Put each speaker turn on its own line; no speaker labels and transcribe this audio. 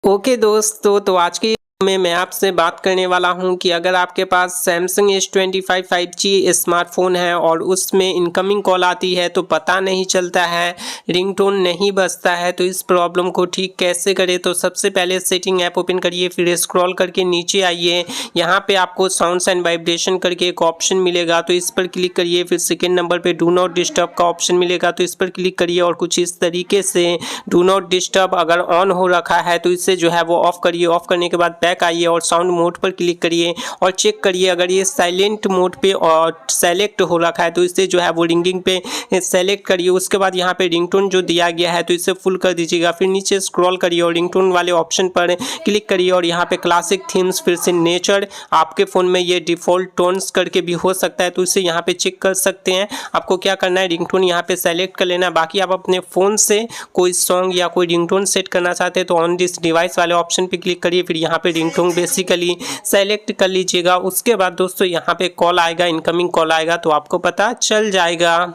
Okay दोस्तों, तो आज की में मैं आपसे बात करने वाला हूं कि अगर आपके पास सैमसंग S25 5G स्मार्टफोन है और उसमें इनकमिंग कॉल आती है तो पता नहीं चलता है, रिंगटोन नहीं बजता है, तो इस प्रॉब्लम को ठीक कैसे करें। तो सबसे पहले सेटिंग ऐप ओपन करिए, फिर स्क्रॉल करके नीचे आइए। यहाँ पे आपको साउंड्स एंड वाइब्रेशन करके एक ऑप्शन मिलेगा, तो इस पर क्लिक करिए। फिर सेकेंड नंबर पे डू नॉट डिस्टर्ब का ऑप्शन मिलेगा, तो इस पर क्लिक करिए और कुछ इस तरीके से डू नॉट डिस्टर्ब अगर ऑन हो रखा है तो इसे जो है वो ऑफ करिए। ऑफ करने के बाद बैक आइए और साउंड मोड पर क्लिक करिए और चेक करिए अगर ये साइलेंट मोड पे और सेलेक्ट हो रखा है तो इसे जो है वो रिंगिंग पे सेलेक्ट करिए। उसके बाद यहाँ पे रिंगटोन जो दिया गया है तो इसे फुल कर दीजिएगा। फिर नीचे स्क्रॉल करिए और रिंगटोन वाले ऑप्शन पर क्लिक करिए और यहाँ पे क्लासिक थीम्स, फिर से नेचर, आपके फ़ोन में ये डिफ़ॉल्ट टोन्स करके भी हो सकता है तो इसे यहाँ पे चेक कर सकते हैं। आपको क्या करना है, रिंगटोन यहाँ पे सेलेक्ट कर लेना। बाकी आप अपने फ़ोन से कोई सॉन्ग या कोई रिंगटोन सेट करना चाहते हैं तो ऑन दिस डिवाइस वाले ऑप्शन पे क्लिक करिए। फिर यहाँ पे रिंगटोन बेसिकली सेलेक्ट कर लीजिएगा। उसके बाद दोस्तों यहाँ पे कॉल आएगा, इनकमिंग कॉल आएगा तो आपको पता चल जाएगा।